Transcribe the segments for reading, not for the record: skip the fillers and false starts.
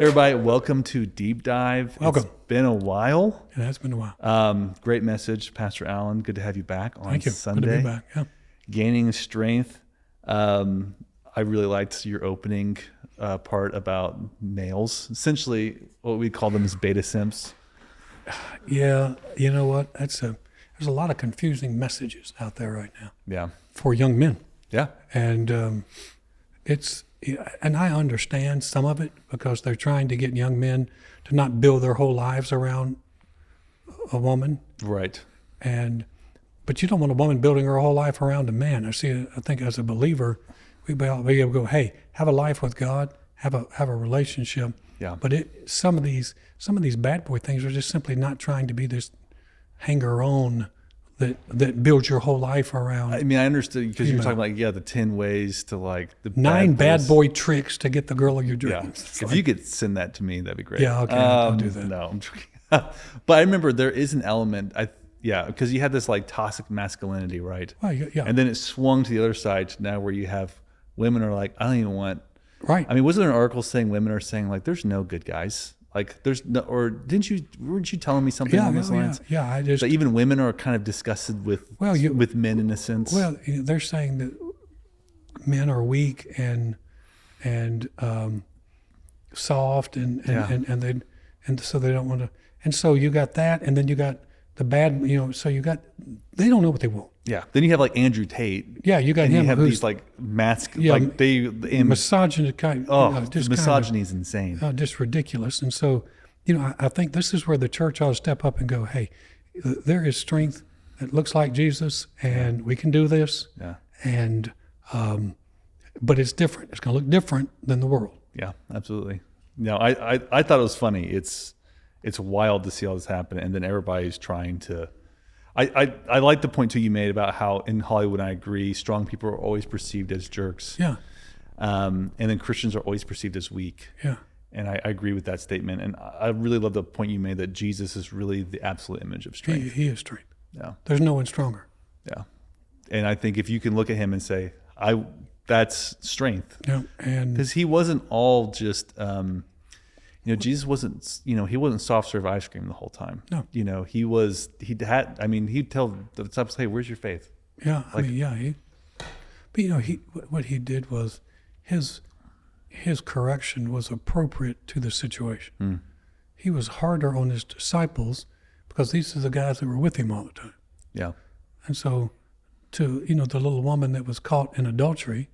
Everybody, welcome to Deep Dive. Welcome. It's been a while. It has been a while. Great message, Pastor Allen. Good to have you back on Thank you. Sunday. Good to be back. Yeah. Gaining strength. I really liked your opening part about males. Essentially, what we call them is beta simps. Yeah. You know what? There's a lot of confusing messages out there right now Yeah. for young men. Yeah. And and I understand some of it because they're trying to get young men to not build their whole lives around a woman. Right. But you don't want a woman building her whole life around a man. I think as a believer, we be able to go, hey, have a life with God, have a relationship. Yeah. But some of these bad boy things are just simply not trying to be this hanger on that builds your whole life around. I mean, I understood because you were talking about, the 10 ways to like the 9 bad boy tricks to get the girl of your Yeah. dreams. If you could send that to me, that'd be great. Yeah, okay, I'll do that. No, I'm joking. But I remember there is an element, because you had this like toxic masculinity, right? Well, yeah. And then it swung to the other side to now where you have women are like, I don't even want. Right. I mean, wasn't there an article saying women are saying like, there's no good guys? Like there's no, or weren't you telling me something along those lines? Yeah. So even women are kind of disgusted with men in a sense. Well, they're saying that men are weak and soft and so they don't want to. And so you got that, and then you got the bad. So they don't know what they want. Yeah. Then you have like Andrew Tate. Yeah, you got and him. You have who's, these like like misogyny kind. Just misogyny is insane. Just ridiculous. And so, I think this is where the church ought to step up and go, hey, there is strength that looks like Jesus, and we can do this. Yeah. And but it's different. It's going to look different than the world. Yeah, absolutely. No, I thought it was funny. It's wild to see all this happen, and then everybody's trying to. I like the point too you made about how in Hollywood, I agree, strong people are always perceived as jerks. Yeah. And then Christians are always perceived as weak. Yeah. And I agree with that statement. And I really love the point you made that Jesus is really the absolute image of strength. He is strength. Yeah. There's no one stronger. Yeah. And I think if you can look at him and say, that's strength. Yeah. And because he wasn't all just Jesus wasn't, he wasn't soft serve ice cream the whole time. No. He'd tell the disciples, hey, where's your faith? Yeah. What he did was his correction was appropriate to the situation. Mm. He was harder on his disciples because these are the guys that were with him all the time. Yeah. And so to, the little woman that was caught in adultery,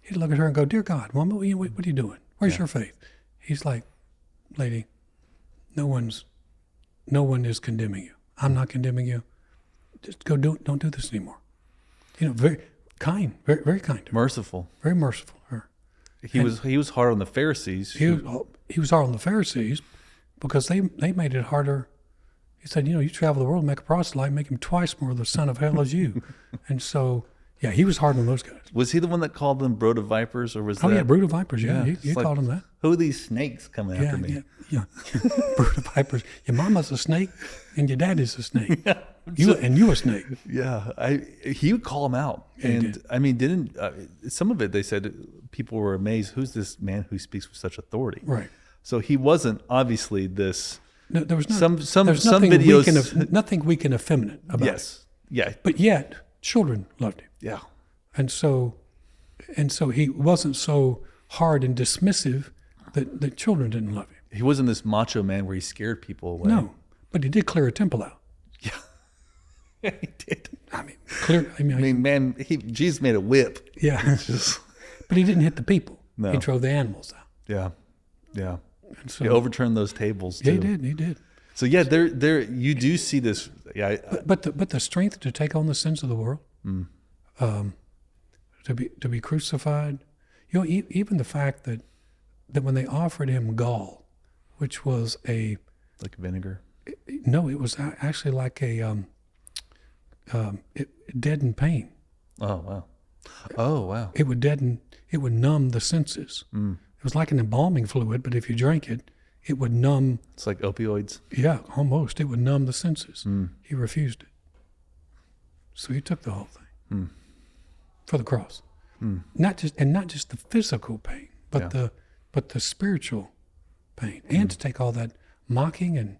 he'd look at her and go, dear God, woman, what are you doing? Where's your faith? He's like, lady, no one is condemning you. I'm not condemning you. Just go don't do this anymore. Very kind, very, very kind. Merciful. Very merciful. He was hard on the Pharisees. He was hard on the Pharisees because they made it harder. He said, you travel the world, make a proselyte, make him twice more the son of hell as you. And so, yeah, he was hard on those guys. Was he the one that called them brood of vipers, or was that? Oh, yeah, brood of vipers, yeah. He like, called them that. Who are these snakes coming after me? Yeah. Brood of vipers. Your mama's a snake and your daddy's a snake. Yeah. You a snake. Yeah. He would call them out. Yeah, and I mean, didn't some of it, they said people were amazed, who's this man who speaks with such authority? Right. So he wasn't obviously this. No, there was some nothing videos. nothing weak and effeminate about it. Yeah. But yet, children loved him. Yeah. And so he wasn't so hard and dismissive that children didn't love him. He wasn't this macho man where he scared people away. No, but he did clear a temple out. Yeah, he did. Jesus made a whip. Yeah. But he didn't hit the people. No. He drove the animals out. Yeah. And so, he overturned those tables too. Yeah, he did. So yeah, there you do see this. Yeah. But the strength to take on the sins of the world, to be crucified, even the fact that when they offered him gall, which was like vinegar. No, it was actually like a deadened pain. Oh wow. It would numb the senses. Mm. It was like an embalming fluid, but if you drank it, it would numb. It's like opioids. Yeah, almost. It would numb the senses. Mm. He refused it. So he took the whole thing for the cross. Not just the physical pain, but the spiritual pain, and to take all that mocking and,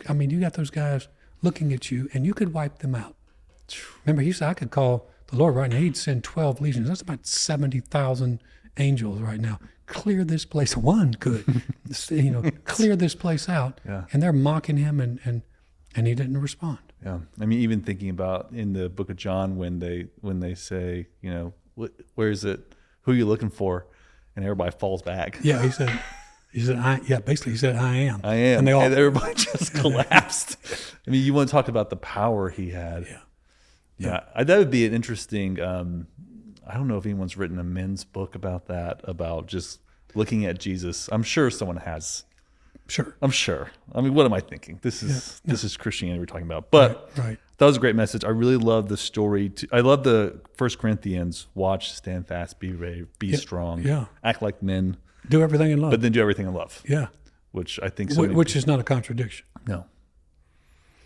I mean, you got those guys looking at you, and you could wipe them out. Remember, he said, I could call the Lord right now. He'd send 12 legions. That's about 70,000 angels right now. Clear this place. One could, clear this place out. Yeah. And they're mocking him, and he didn't respond. Yeah. I mean, even thinking about in the book of John, when they say, where is it? Who are you looking for? And everybody falls back. Yeah, he said, basically he said, I am. I am. And everybody just collapsed. I mean, you want to talk about the power he had. Yeah. That would be an interesting, I don't know if anyone's written a men's book about that, about just looking at Jesus. I'm sure someone has. Sure. I'm sure. I mean, what am I thinking? This is Christianity we're talking about. But right. That was a great message. I really love the story. I love the 1 Corinthians, watch, stand fast, be brave, be strong, act like men. Do everything in love. But then do everything in love. Yeah. Which I think which is not a contradiction. No.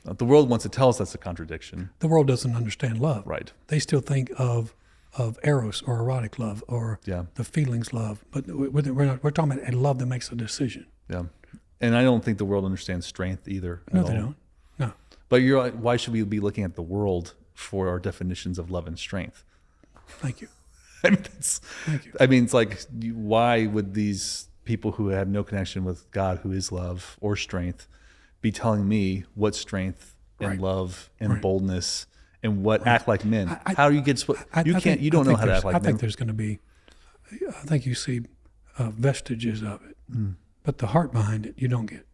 The world wants to tell us that's a contradiction. The world doesn't understand love. Right. They still think of eros or erotic love or the feelings love. But we're talking about a love that makes a decision. Yeah. And I don't think the world understands strength either. No, they don't. No. But why should we be looking at the world for our definitions of love and strength? Thank you. Thank you. I mean, it's like, why would these people who have no connection with God, who is love or strength, be telling me what strength and love and boldness and what act like men? How do you get? You don't know how to act like men. I think there's going to be. I think you see vestiges of it, but the heart behind it, you don't get.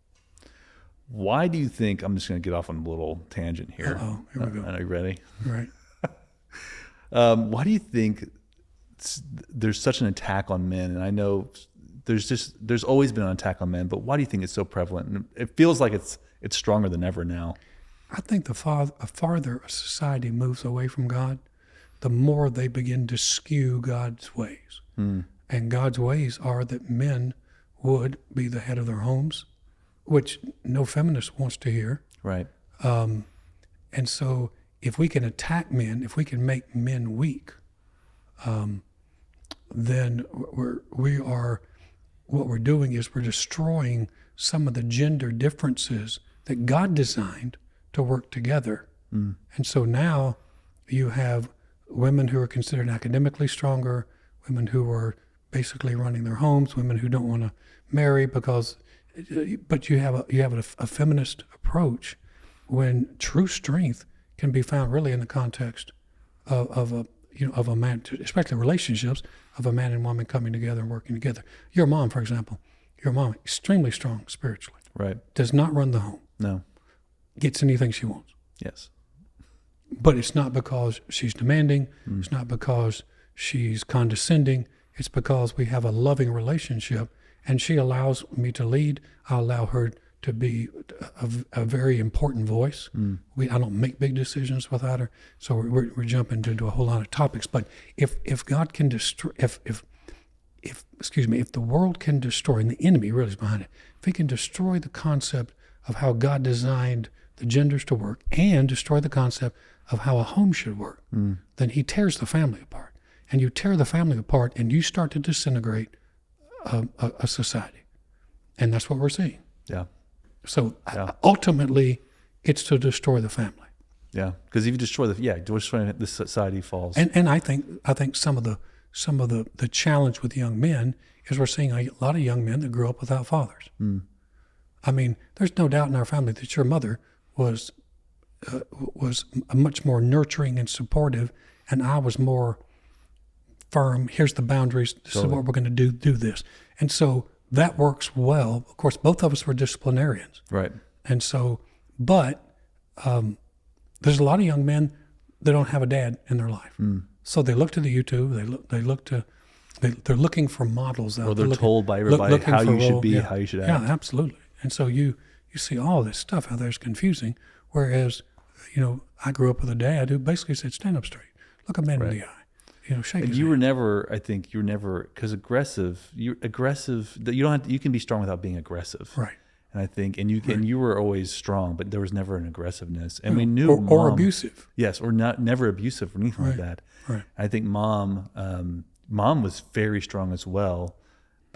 Why do you think? I'm just going to get off on a little tangent here. Oh, here we go. Are you ready? Right. Why do you think there's such an attack on men? And I know there's always been an attack on men, but why do you think it's so prevalent? And it feels like it's stronger than ever now. I think the farther a society moves away from God, the more they begin to skew God's ways. And God's ways are that men would be the head of their homes, which no feminist wants to hear. Right. And so if we can attack men, if we can make men weak, then what we're doing is we're destroying some of the gender differences that God designed to work together. And so now you have women who are considered academically stronger, women who are basically running their homes, women who don't want to marry but you have a feminist approach when true strength can be found really in the context of a man, especially relationships of a man and woman coming together and working together. Your mom, for example, extremely strong spiritually. Right. Does not run the home. No. Gets anything she wants. Yes. But it's not because she's demanding. It's not because she's condescending. It's because we have a loving relationship, and she allows me to lead. I allow her to be a very important voice. I don't make big decisions without her. So we're jumping into a whole lot of topics. But if God can destroy, if the world can destroy, and the enemy really is behind it, if he can destroy the concept of how God designed the genders to work and destroy the concept of how a home should work, then he tears the family apart. And you tear the family apart and you start to disintegrate a society. And that's what we're seeing. Yeah. So ultimately, it's to destroy the family. Yeah, because if you destroy the society falls. And I think some of the challenge with young men is we're seeing a lot of young men that grew up without fathers. I mean, there's no doubt in our family that your mother was much more nurturing and supportive, and I was more firm. Here's the boundaries. This is what we're going to do this. And so that works well. Of course, both of us were disciplinarians. Right. And so, but there's a lot of young men that don't have a dad in their life. So they look to the YouTube. They're looking for models out. Or they're told by everybody how you should be, how you should act. Yeah, absolutely. And so you see all this stuff out there is confusing. Whereas, I grew up with a dad who basically said, stand up straight, look a man in the eye, shake his hand. You were never, because you can be strong without being aggressive. Right. And I think, and you were always strong, but there was never an aggressiveness. And we knew or abusive. Yes, or never abusive or anything like that. Right. I think mom was very strong as well,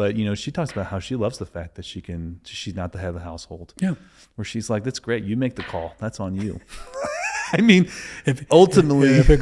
But she talks about how she loves the fact that she's not the head of the household. Yeah. Where she's like, that's great. You make the call. That's on you. I mean, ultimately, if it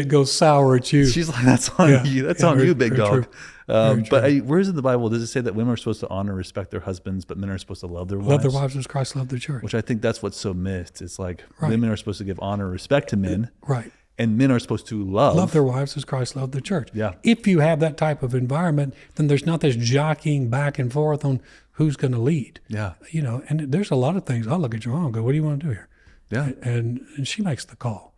goes sour at you, she's like, that's on you. That's on you, big dog. But where's in the Bible does it say that women are supposed to honor and respect their husbands, but men are supposed to love their wives? Love their wives as Christ loved the church. Which I think that's what's so mythed. It's like women are supposed to give honor and respect to men. Right. And men are supposed to love their wives as Christ loved the church. Yeah. If you have that type of environment, then there's not this jockeying back and forth on who's going to lead. Yeah. And there's a lot of things. I'll look at your mom and go, what do you want to do here? Yeah. And she makes the call.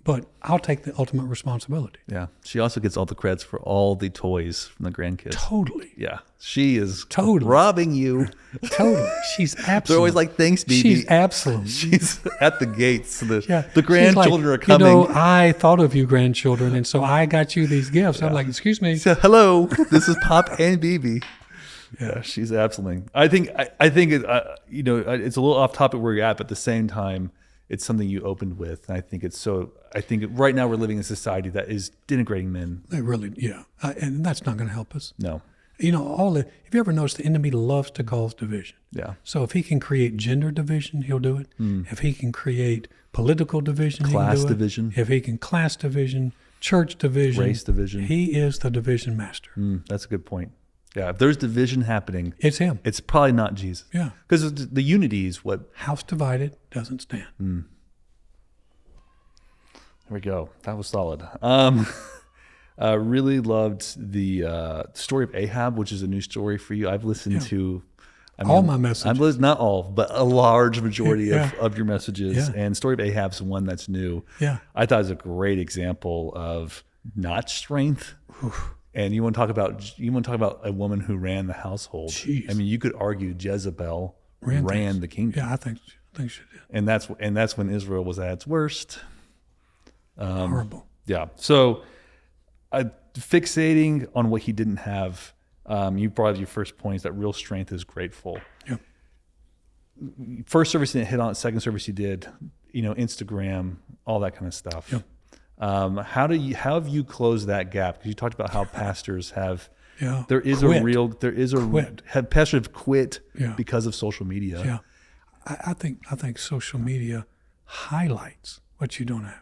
But I'll take the ultimate responsibility. Yeah. She also gets all the credits for all the toys from the grandkids. Totally. Yeah. She is totally robbing you. Totally. She's absolute. They're always like, thanks, baby. She's absolute. She's at the gates. The grandchildren are coming. I thought of you grandchildren, and so I got you these gifts. I'm like, excuse me. So, hello, this is Pop and Bibi. Yeah, she's absolutely. I think it, it's a little off topic where you're at, but at the same time, it's something you opened with. And I think right now we're living in a society that is denigrating men. They really, yeah. And that's not going to help us. No. If you ever noticed, the enemy loves to cause division. Yeah. So if he can create gender division, he'll do it. If he can create political division, class he can do division. If he can class division, church division, race division. He is the division master. That's a good point. Yeah, if there's division happening, it's him. It's probably not Jesus. Yeah. Because the unity is what... House divided doesn't stand. There we go. That was solid. Really loved the story of Ahab, which is a new story for you. I've listened to... all my messages. Not all, but a large majority of your messages. Yeah. And story of Ahab's one that's new. Yeah. I thought it was a great example of not strength. Oof. And you want to talk about a woman who ran the household. Jeez. I mean, you could argue Jezebel ran the kingdom. Yeah, I think she did. And that's when Israel was at its worst. Horrible. Yeah. So, fixating on what he didn't have. You brought up your first point is that real strength is grateful. Yeah. First service he didn't hit on it. Second service he did. Instagram, all that kind of stuff. Yeah. How have you closed that gap? Because you talked about how pastors have. Yeah. Pastors have quit Yeah. because of social media. Yeah. I think social media highlights what you don't have.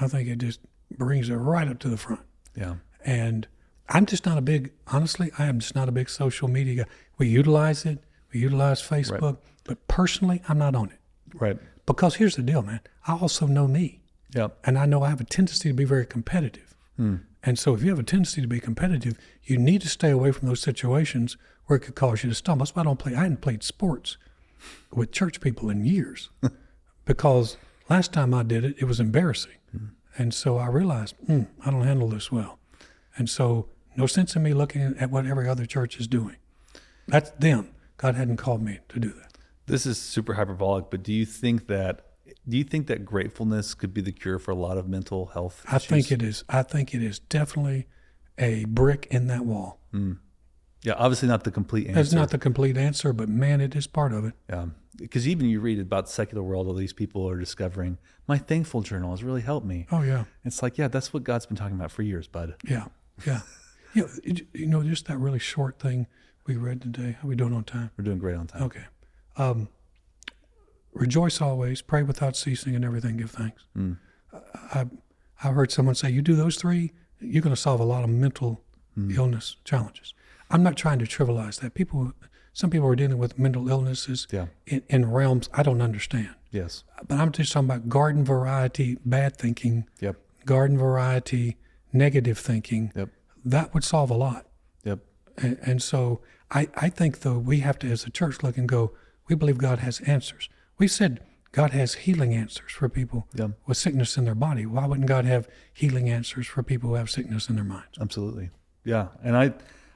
I think it just brings it right up to the front. Yeah. And I'm just not honestly, I am just not a big social media guy. We utilize it. We utilize Facebook. But personally, I'm not on it. Right. Because here's the deal, man. I also know me. Yep. And I know I have a tendency to be very competitive. And so if you have a tendency to be competitive, you need to stay away from those situations where it could cause you to stumble. That's why I hadn't played sports with church people in years because last time I did it, it was embarrassing. And so I realized, I don't handle this well. And so no sense in me looking at what every other church is doing. That's them. God hadn't called me to do that. This is super hyperbolic, but do you think that gratefulness could be the cure for a lot of mental health issues? I think it is. I think it is definitely a brick in that wall. Yeah, obviously not the complete answer. It's not the complete answer, but man, it is part of it. Yeah, because even you read about the secular world, all these people are discovering, my thankful journal has really helped me. Oh, yeah. It's like, yeah, that's what God's been talking about for years, bud. Yeah, yeah. Just that really short thing we read today. How are we doing on time? We're doing great on time. Okay. Rejoice always, pray without ceasing, and everything give thanks. I heard someone say, you do those three, you're going to solve a lot of mental illness challenges. I'm not trying to trivialize that. Some people are dealing with mental illnesses in realms I don't understand. Yes. But I'm just talking about garden variety bad thinking, garden variety negative thinking. That would solve a lot. And so I think, though, we have to, as a church, look and go, we believe God has answers. We said God has healing answers for people with sickness in their body. Why wouldn't God have healing answers for people who have sickness in their minds? Absolutely. Yeah. And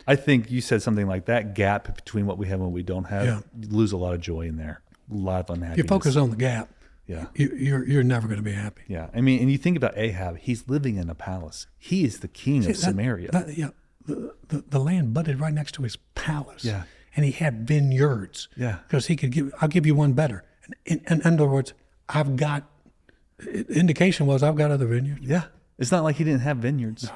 I think you said something like that gap between what we have and what we don't have, you lose a lot of joy in there, a lot of unhappiness. If you focus on the gap, you're never going to be happy. Yeah. I mean, and you think about Ahab, he's living in a palace. He is the king of Samaria. The land butted right next to his palace. Yeah. And he had vineyards. Yeah. Because I'll give you one better. In other words, indication was I've got other vineyards. Yeah. It's not like he didn't have vineyards. No.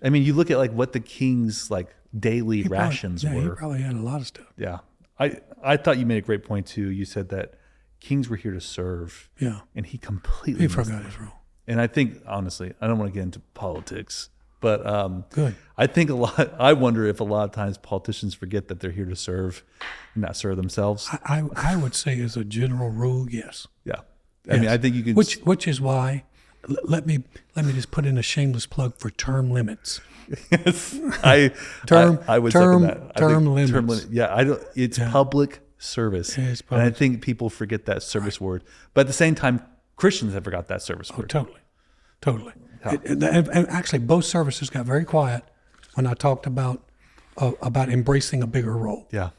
I mean, you look at like what the king's like daily He rations probably, were. he probably had a lot of stuff. Yeah. I thought you made a great point too. You said that kings were here to serve. Yeah. And he completely He missed forgot it. his role. And I think, honestly, I don't want to get into politics, but Good. I think I wonder if a lot of times politicians forget that they're here to serve and not serve themselves. I would say as a general rule, yes. Yeah. I mean, Yes. I think you can. Which is why, let me just put in a shameless plug for term limits. Yes, Term- I would term- second that. I term think limits. Yeah, I don't. It's public service, It's and I public. think people forget that service word. But at the same time, Christians have forgot that service word. Totally. And actually, both services got very quiet when I talked about embracing a bigger role. Yeah,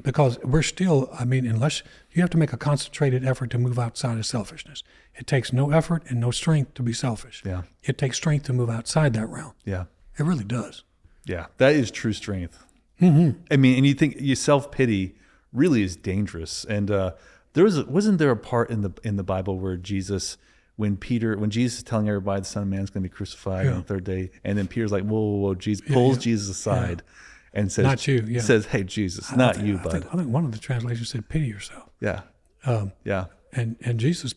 Because we're still, I mean, unless you have to make a concentrated effort to move outside of selfishness. It takes no effort and no strength to be selfish. Yeah. It takes strength to move outside that realm. yeah, It really does. yeah. That is true strength. Mm-hmm. I mean, and you think your self-pity really is dangerous. And wasn't there a part in the Bible where Jesus, when Jesus is telling everybody the Son of Man is going to be crucified on the third day, and then Peter's like, whoa, Jesus pulls Jesus aside and says, Not you, yeah. says, hey, Jesus, not you, bud. I think one of the translations said, pity yourself. Yeah, yeah, And Jesus,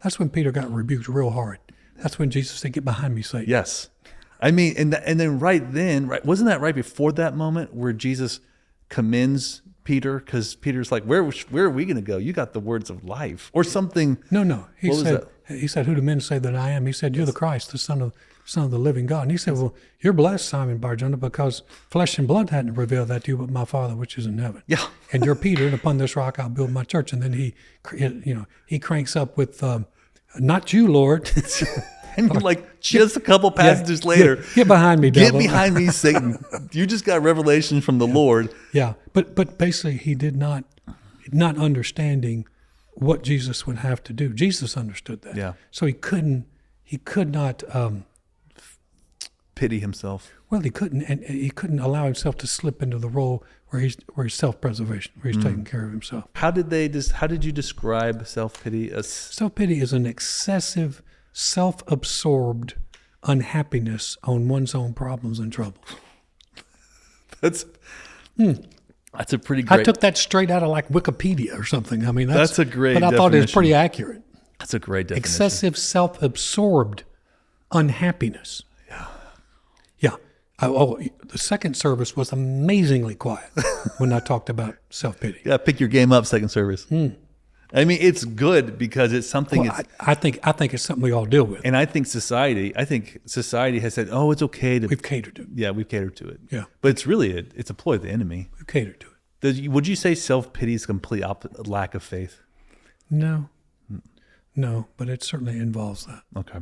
that's when Peter got rebuked real hard. That's when Jesus said, get behind me, Satan. yes. I mean, and then right, wasn't that right before that moment where Jesus commends Peter? Because Peter's like, where are we going to go? You got the words of life or something. No. He What was said, who do men say that I am? He said, you're the Christ, the Son of the living God. And he said, well, you're blessed, Simon Bar-Jonah, because flesh and blood hadn't revealed that to you, but my Father which is in heaven. Yeah. And you're Peter, and upon this rock I'll build my church. And then he cranks up with, not you, Lord. And like just a couple passages later, Get behind me, get devil. behind me, Satan. You just got revelation from the Lord. Yeah, but basically he did not understanding what Jesus would have to do. Jesus understood that. Yeah. So he could not. Pity himself. Well, he couldn't, and he couldn't allow himself to slip into the role where he's self-preservation, where he's taking care of himself. How did you describe self-pity? Self-pity is an excessive, self-absorbed unhappiness on one's own problems and troubles. That's a pretty great. I took that straight out of like Wikipedia or something. I mean, That's a great But I thought it was definition. pretty accurate. That's a great definition. Excessive self-absorbed unhappiness. Yeah. The second service was amazingly quiet when I talked about self-pity. Yeah, pick your game up, second service. I mean, it's good because it's something. Well, I think it's something we all deal with. And I think society has said, "Oh, it's okay to." We've catered to it. Yeah, we've catered to it. Yeah. but it's really it's a ploy of the enemy. We've catered to it. Would you say self-pity is complete lack of faith? No, but it certainly involves that. Okay.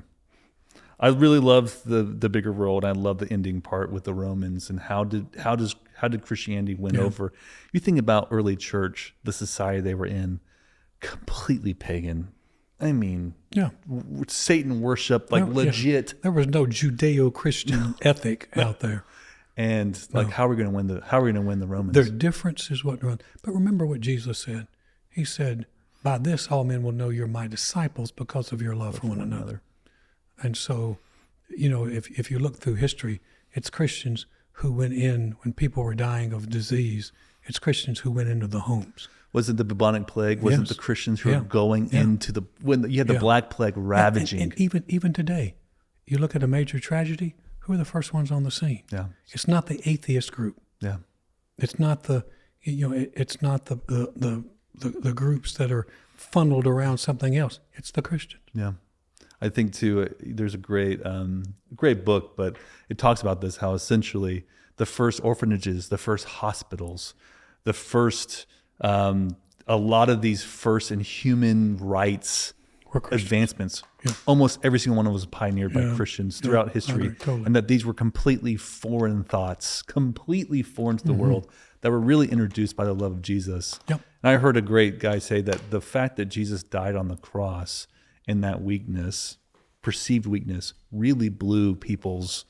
I really love the bigger world. I love the ending part with the Romans and how did Christianity win over? You think about early church, the society they were in, completely pagan. I mean, Satan worship, like legit. There was no Judeo-Christian ethic out there. And how are we going to win the Romans? Their difference is what runs. But remember what Jesus said. He said, "By this all men will know you're my disciples because of your love for one another." And so, if you look through history, it's Christians who went in when people were dying of disease. It's Christians who went into the homes. Was it the bubonic plague? Was it the Christians who were going into when you had the Black Plague ravaging? And even today, you look at a major tragedy, who are the first ones on the scene? Yeah. It's not the atheist group. Yeah. It's not it's not the groups that are funneled around something else. It's the Christians. Yeah. I think too, there's a great book, but it talks about this, how essentially the first orphanages, the first hospitals, the first, a lot of these first in human rights advancements, almost every single one of them was pioneered by Christians throughout history. Totally. And that these were completely foreign thoughts, completely foreign to the world, that were really introduced by the love of Jesus. Yep. And I heard a great guy say that the fact that Jesus died on the cross in that weakness, perceived weakness, really blew people's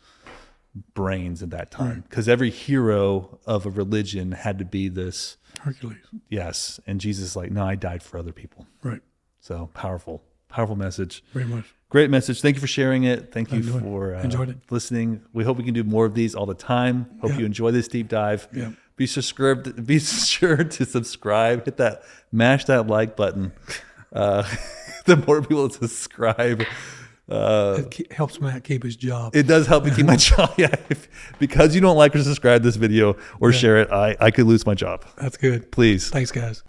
brains at that time. Because every hero of a religion had to be this Hercules. Yes. And Jesus is like, no, I died for other people. Right. So powerful. Powerful message. Very much. Great message. Thank you for sharing it. Thank you Enjoyed it. for Enjoyed it. listening. We hope we can do more of these all the time. Hope Yeah. you enjoy this deep dive. Yeah. Be subscribed. Be sure to subscribe. Hit that. Mash that like button. The more people subscribe, It helps Matt keep his job. it does help me keep my job. Yeah, because you don't like or subscribe to this video or share it, I could lose my job. That's good. Please. Thanks, guys.